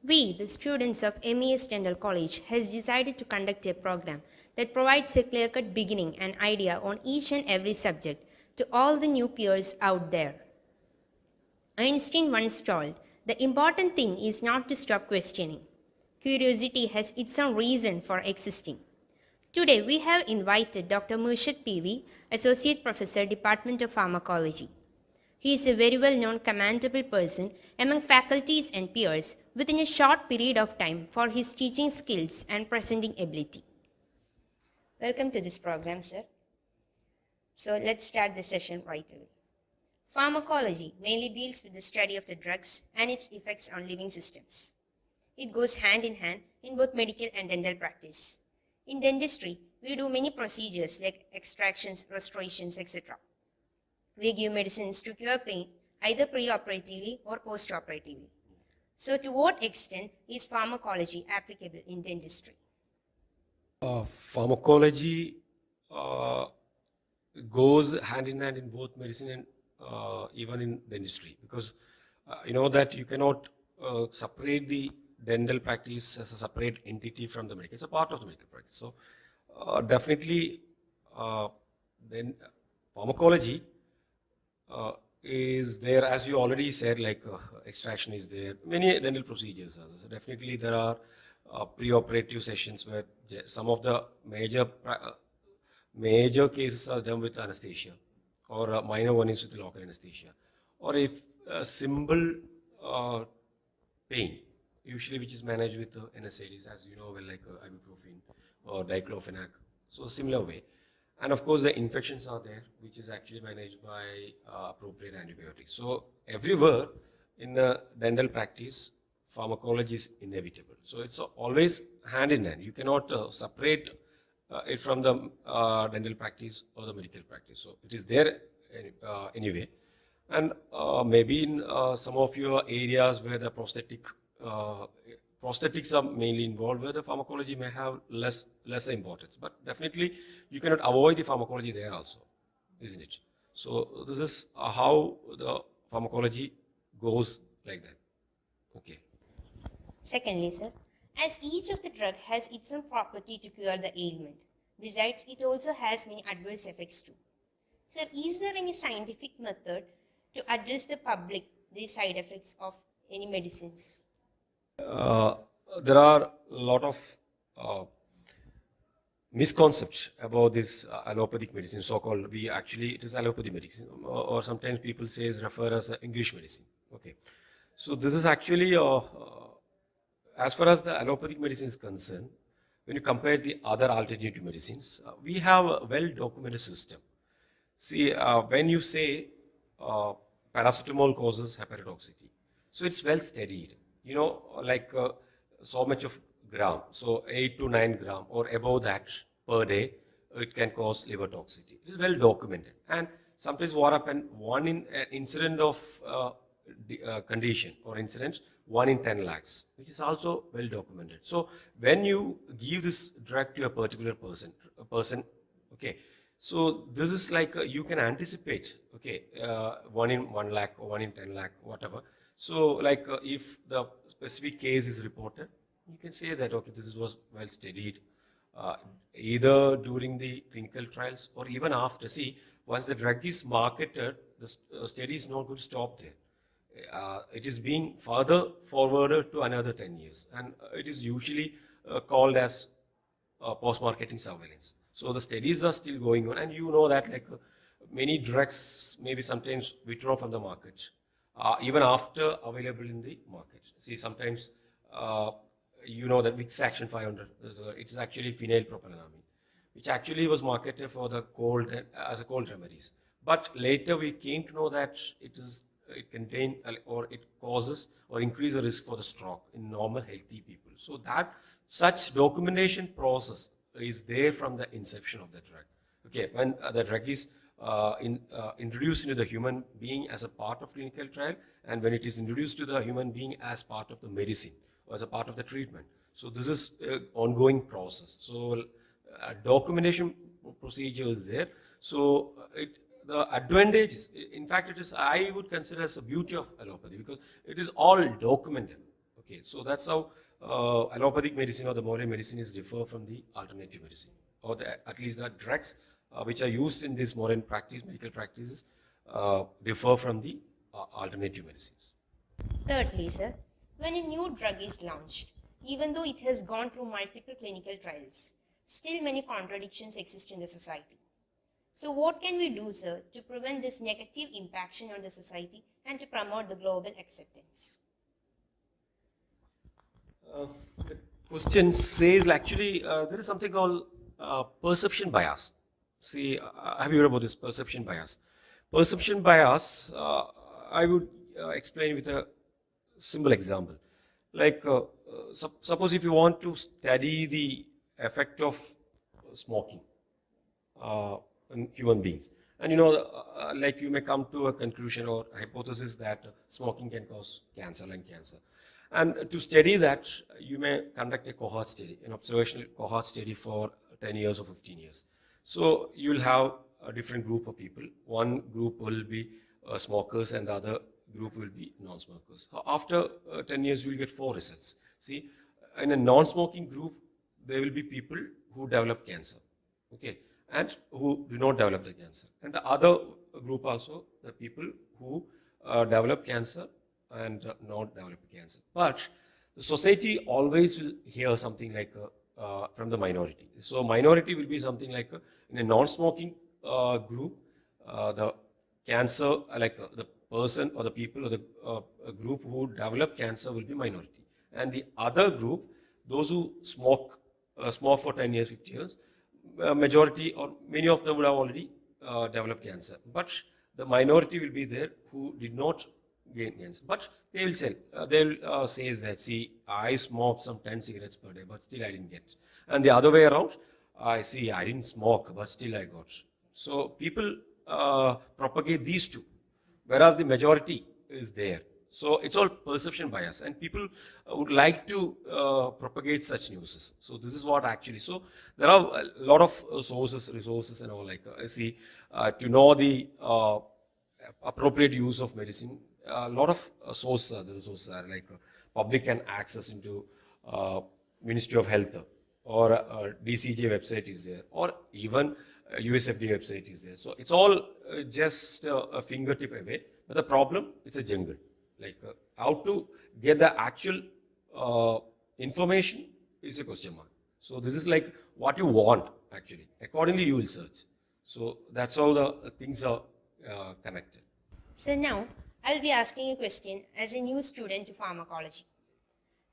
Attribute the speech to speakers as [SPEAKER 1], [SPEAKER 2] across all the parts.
[SPEAKER 1] We, the students of MES Dental College, has decided to conduct a program that provides a clear-cut beginning and idea on each and every subject to all the new peers out there. Einstein once told, the important thing is not to stop questioning. Curiosity has its own reason for existing. Today, we have invited Dr. Mirshad P V, Associate Professor, Department of Pharmacology. He is a very well-known commendable person among faculties and peers within a short period of time for his teaching skills and presenting ability. Welcome to this program, sir. So let's start the session right away. Pharmacology mainly deals with the study of the drugs and its effects on living systems. It goes hand in hand in both medical and dental practice. In dentistry, we do many procedures like extractions, restorations, etc. We give medicines to cure pain either pre-operatively or post-operatively. So to what extent is pharmacology applicable in dentistry?
[SPEAKER 2] Pharmacology goes hand in hand in both medicine and even in dentistry, because you know that you cannot separate the dental practice as a separate entity from the medical. It's a part of the medical practice. So definitely then pharmacology is there, as you already said, like extraction is there, many dental procedures. So definitely there are pre-operative sessions where some of the major cases are done with anesthesia, or a minor one is with local anesthesia, or if a simple pain, usually which is managed with NSAIDs, as you know, well, like ibuprofen or diclofenac. So similar way. And of course, the infections are there, which is actually managed by appropriate antibiotics. So everywhere in dental practice, pharmacology is inevitable. So it's always hand in hand. You cannot separate it from the dental practice or the medical practice. So it is there anyway. And maybe in some of your areas where the prosthetics are mainly involved, where the pharmacology may have less importance, but definitely you cannot avoid the pharmacology there also, isn't it? So this is how the pharmacology goes like that. Okay.
[SPEAKER 1] Secondly, sir, as each of the drug has its own property to cure the ailment, besides it also has many adverse effects too. Sir, is there any scientific method to address the public these side effects of any medicines?
[SPEAKER 2] There are a lot of misconceptions about this allopathic medicine, so-called. It is allopathic medicine, or sometimes people refer as English medicine. Okay, so this is actually as far as the allopathic medicine is concerned, when you compare the other alternative medicines, we have a well-documented system. See, when you say paracetamol causes hepatotoxicity, so it's well studied. You know, like so much of gram, so 8 to 9 gram or above that per day, it can cause liver toxicity. It is well documented. And sometimes what happens, one in incident of condition or incident, 1 in 10 lakhs, which is also well documented. So when you give this drug to a particular person, okay, so this is like you can anticipate, okay, 1 in 1 lakh or 1 in 10 lakh, whatever. So like if the specific case is reported, you can say that, okay, this was well studied, either during the clinical trials or even after. See, once the drug is marketed, the study is not going to stop there. It is being further forwarded to another 10 years. And it is usually called as post-marketing surveillance. So the studies are still going on, and you know that like many drugs maybe sometimes withdraw from the market. Even after available in the market. See, sometimes you know that Vicks Action 500, it is actually phenylpropylamine, which actually was marketed for the cold as a cold remedies. But later we came to know that it contains or it causes or increases the risk for the stroke in normal healthy people. So that such documentation process is there from the inception of the drug. Okay, when the drug is introduced into the human being as a part of clinical trial, and when it is introduced to the human being as part of the medicine or as a part of the treatment. So this is an ongoing process. So documentation procedure is there. So the advantages, in fact, it is, I would consider as a beauty of allopathy, because it is all documented. Okay, so that's how allopathic medicine or the modern medicine is differ from the alternative medicine, or at least the drugs which are used in this modern practice, medical practices, differ from the alternative medicines.
[SPEAKER 1] Thirdly, sir, when a new drug is launched, even though it has gone through multiple clinical trials, still many contradictions exist in the society. So what can we do, sir, to prevent this negative impaction on the society and to promote the global acceptance?
[SPEAKER 2] The question says actually there is something called perception bias. See, have you heard about this perception bias? Perception bias, I would explain with a simple example. Like, suppose if you want to study the effect of smoking in human beings, and like you may come to a conclusion or hypothesis that smoking can cause cancer, lung cancer. And to study that, you may conduct a cohort study, an observational cohort study for 10 years or 15 years. So you will have a different group of people. One group will be smokers and the other group will be non-smokers. After 10 years, you will get 4 results. See, in a non-smoking group, there will be people who develop cancer, okay, and who do not develop the cancer. And the other group also, the people who develop cancer and not develop cancer. But the society always will hear something like from the minority. So minority will be something like in a non-smoking group, the cancer, the person or the people or the group who develop cancer will be minority. And the other group, those who smoke for 10 years, 50 years, majority or many of them would have already developed cancer. But the minority will be there who did not gain cancer. But they will say, that, see, I smoked some 10 cigarettes per day, but still I didn't get. And the other way around, I didn't smoke, but still I got. So people propagate these two, whereas the majority is there. So it's all perception bias, and people would like to propagate such news. So this is what actually. So there are a lot of resources, and all to know the appropriate use of medicine. A lot of sources are there. Resources are like public can access into Ministry of Health or DCJ website is there, or even USFDA website is there. So it's all just a fingertip away. But the problem, it's a jungle. Like how to get the actual information is a question mark. So this is like what you want actually. Accordingly, you will search. So that's how the things are connected.
[SPEAKER 1] So now, I'll be asking a question as a new student to pharmacology.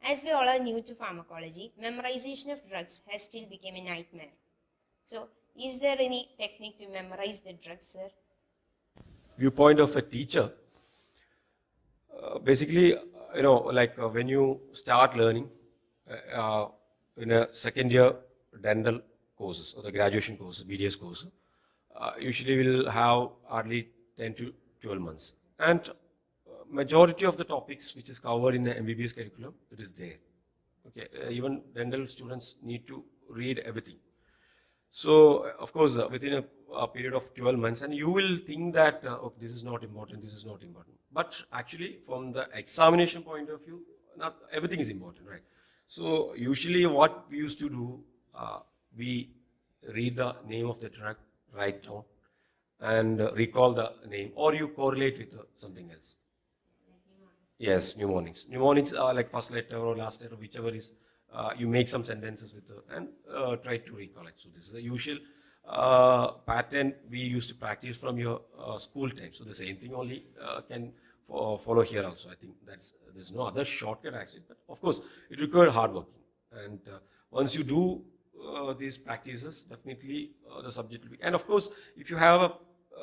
[SPEAKER 1] As we all are new to pharmacology, memorization of drugs has still become a nightmare. So, is there any technique to memorize the drugs, sir?
[SPEAKER 2] Viewpoint of a teacher. Basically, when you start learning in a second year dental courses or the graduation courses, BDS course, usually will have hardly 10 to 12 months. And majority of the topics which is covered in the MBBS curriculum, it is there. Okay, even dental students need to read everything. So, of course, within a period of 12 months, and you will think that, okay, this is not important, this is not important. But actually, from the examination point of view, not everything is important, right? So, usually what we used to do, we read the name of the drug, write down, and recall the name, or you correlate with something else. Yes, mnemonics. Mnemonics are like first letter or last letter, whichever is. You make some sentences with and try to recollect. So this is the usual pattern we used to practice from your school time. So the same thing only can follow here also. I think there's no other shortcut actually. But of course, it requires hard working. And once you do these practices, definitely the subject will be. And of course, if you have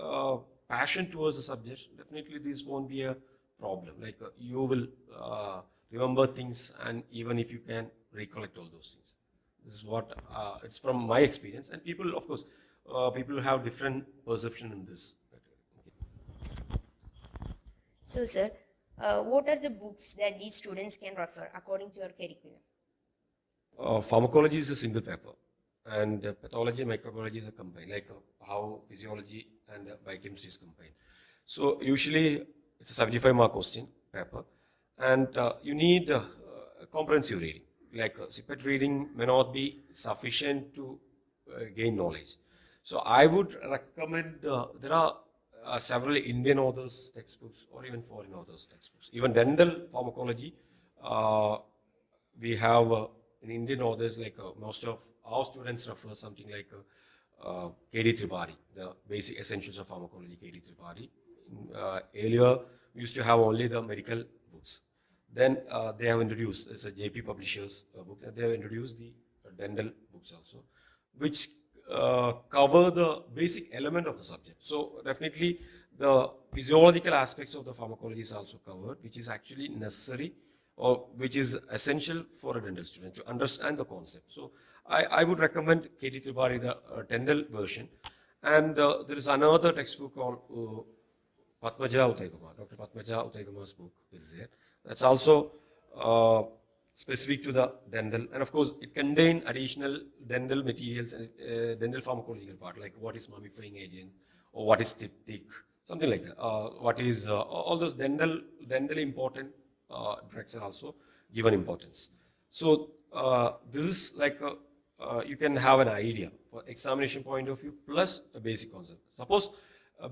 [SPEAKER 2] a passion towards the subject, definitely this won't be a problem. Like you will remember things, and even if you can recollect all those things. This is what it's from my experience, and people, of course, people have different perception in this.
[SPEAKER 1] So, sir, what are the books that these students can refer according to your curriculum?
[SPEAKER 2] Pharmacology is a single paper, and pathology and microbiology is a combined, like how physiology and biochemistry is combined. So usually it's a 75-mark question paper, and you need comprehensive reading. Like CPET reading may not be sufficient to gain knowledge. So I would recommend, there are several Indian authors textbooks or even foreign authors textbooks. Even dental pharmacology, we have in Indian authors, like most of our students refer something like K.D. Tripathi, the basic essentials of pharmacology, K.D. Tripathi. Earlier, we used to have only the medical books. Then they have introduced, it's a JP Publishers book, and they have introduced the dental books also, which cover the basic element of the subject. So definitely the physiological aspects of the pharmacology is also covered, which is actually necessary or which is essential for a dental student to understand the concept. So I would recommend K.D. Tripathi, the dental version. And there is another textbook called Padmaja Uttaikumar. Dr. Padmaja Uttaikumar's book is there. That's also specific to the dental. And of course, it contains additional dental materials and dental pharmacological part, like what is mummifying agent or what is styptic, something like that. What is all those dental important drugs are also given importance. So this is like you can have an idea for examination point of view plus a basic concept. Suppose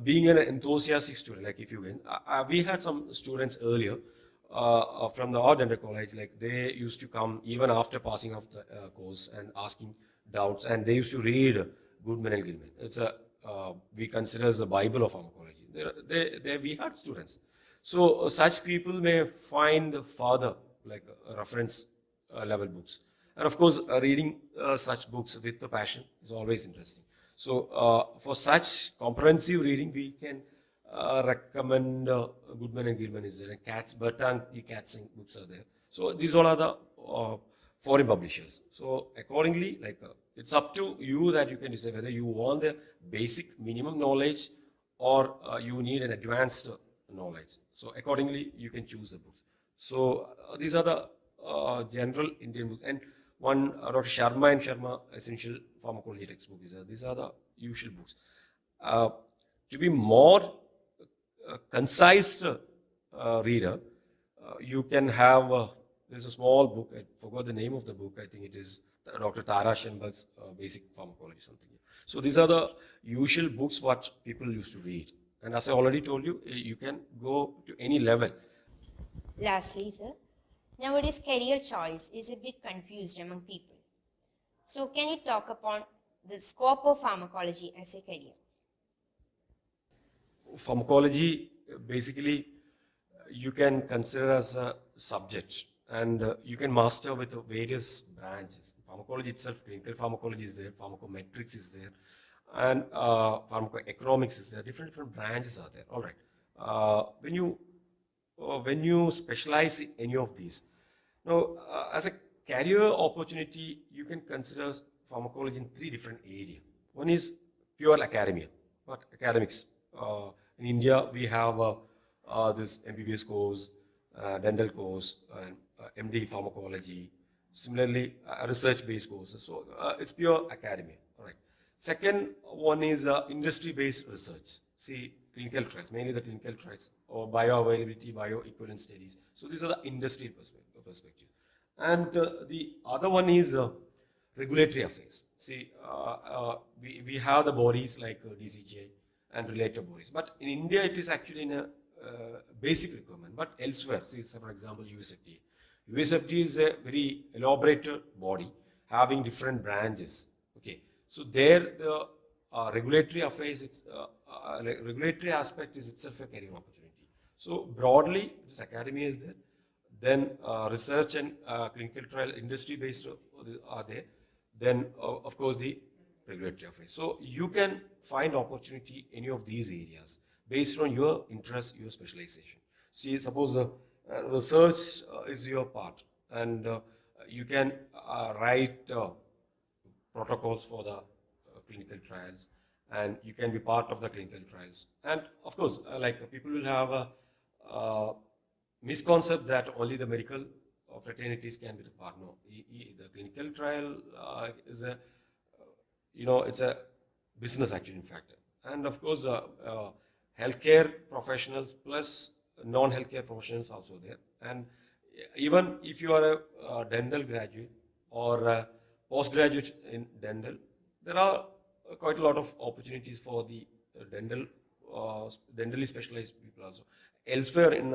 [SPEAKER 2] being an enthusiastic student, like if you win, we had some students earlier from our dental college, like they used to come even after passing off the course and asking doubts, and they used to read Goodman and Gilman. It's a we consider as the Bible of pharmacology. We had students. So such people may find further like reference level books. And of course, reading such books with the passion is always interesting. So for such comprehensive reading, we can recommend Goodman and Gilman is there, and Bertrand P. Katzing books are there. So these all are the foreign publishers. So accordingly, like it's up to you that you can decide whether you want the basic minimum knowledge or you need an advanced knowledge. So accordingly, you can choose the books. So these are the general Indian books. And one Dr. Sharma and Sharma Essential Pharmacology textbook is there. These are the usual books. To be more concise reader, you can have, there's a small book, I forgot the name of the book, I think it is Dr. Tara Schenberg's Basic Pharmacology something. So these are the usual books what people used to read. And as I already told you, you can go to any level.
[SPEAKER 1] Lastly, sir, nowadays career choice is a bit confused among people. So can you talk upon the scope of pharmacology as a career?
[SPEAKER 2] Pharmacology, basically, you can consider as a subject, and you can master with various branches. Pharmacology itself, clinical pharmacology is there, pharmacometrics is there, and pharmacoeconomics is there. Different branches are there. All right. When you specialize in any of these, now as a career opportunity, you can consider pharmacology in three different areas. One is pure academia, but academics. In India, we have this MBBS course, dental course, and MD pharmacology. Similarly, research-based courses. So it's pure academia. All right. Second one is industry-based research. See, clinical trials, mainly the clinical trials, or bioavailability, bioequivalent studies. So these are the industry perspective. And the other one is regulatory affairs. See, we have the bodies like DCGI and related bodies. But in India, it is actually in a basic requirement. But elsewhere, see, for example, USFDA. USFDA is a very elaborated body having different branches. Okay, so there the regulatory affairs, regulatory aspect is itself a career opportunity. So broadly, this academy is there. Then research and clinical trial industry-based are there. Then, of course, the regulatory affairs. So you can find opportunity in any of these areas based on your interest, your specialization. See, suppose research is your part, and you can write protocols for the clinical trials, and you can be part of the clinical trials. And of course, like people will have a misconcept that only the medical fraternities can be the part. No, the clinical trial is a, it's a business actually, in fact. And of course, healthcare professionals plus non-healthcare professionals also there. And Even if you are a dental graduate or a postgraduate in dental, there are quite a lot of opportunities for the dentally specialized people also. Elsewhere in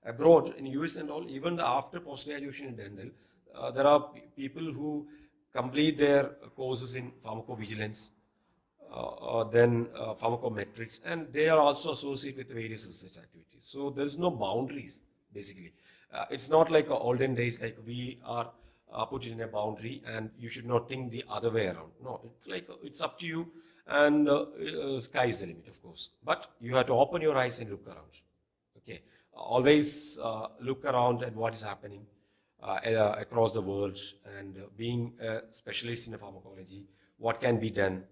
[SPEAKER 2] abroad, in US and all, even after post-graduation in dental, there are people who complete their courses in pharmacovigilance, then pharmacometrics, and they are also associated with various research activities. So there is no boundaries, basically. It's not like olden days, like we are put in a boundary and you should not think the other way around. No, it's like it's up to you, and sky is the limit, of course. But you have to open your eyes and look around. Okay, always look around at what is happening across the world, and being a specialist in pharmacology, what can be done.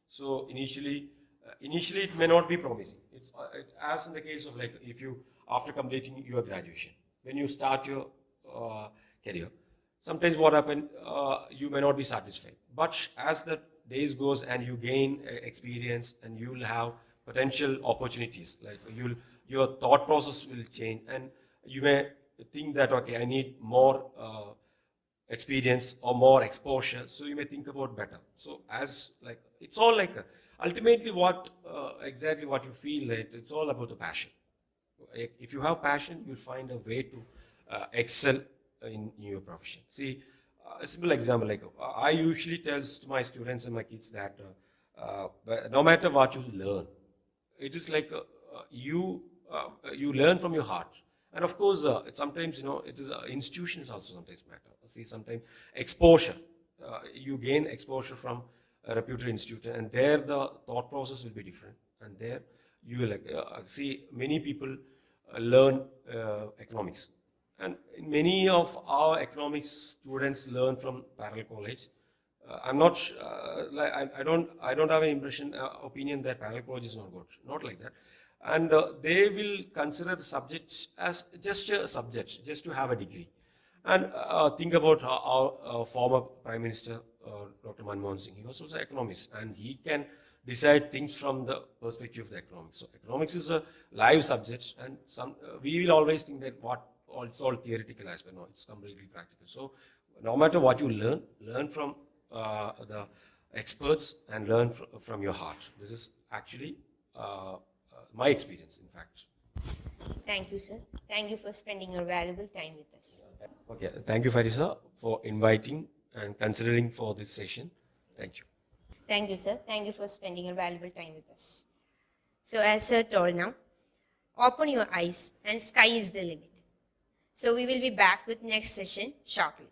[SPEAKER 2] So initially it may not be promising. It's as in the case of, like, if you, after completing your graduation, when you start your career, sometimes what happens, you may not be satisfied. But as the days goes and you gain experience, and you will have potential opportunities, like your thought process will change, and you may think that, okay, I need more experience or more exposure, so you may think about better. So as, like, it's all like ultimately what exactly what you feel, like, it's all about the passion. If you have passion, you find a way to excel in your profession. See, a simple example, like I usually tell to my students and my kids that no matter what you learn, it is like you learn from your heart. And of course, sometimes, it is institutions also sometimes matter. See, sometimes exposure, you gain exposure from a reputed institute, and there the thought process will be different. And there you will see many people learn economics, and many of our economics students learn from parallel college. I'm not like I don't have an opinion that parallel college is not good. Not like that. And they will consider the subject as just a subject, just to have a degree. And think about our former Prime Minister, Dr. Manmohan Singh. He was also an economist, and he can decide things from the perspective of the economics. So economics is a live subject, and we will always think that it's all theoretical aspect. No, it's completely practical. So no matter what you learn from the experts, and learn from your heart. This is actually my experience, in fact.
[SPEAKER 1] Thank you, sir. Thank you for spending your valuable time with us.
[SPEAKER 2] Okay, thank you, Farisa, for inviting and considering for this session. Thank you.
[SPEAKER 1] Thank you, sir. Thank you for spending your valuable time with us. So as sir told now, open your eyes and sky is the limit. So we will be back with next session shortly.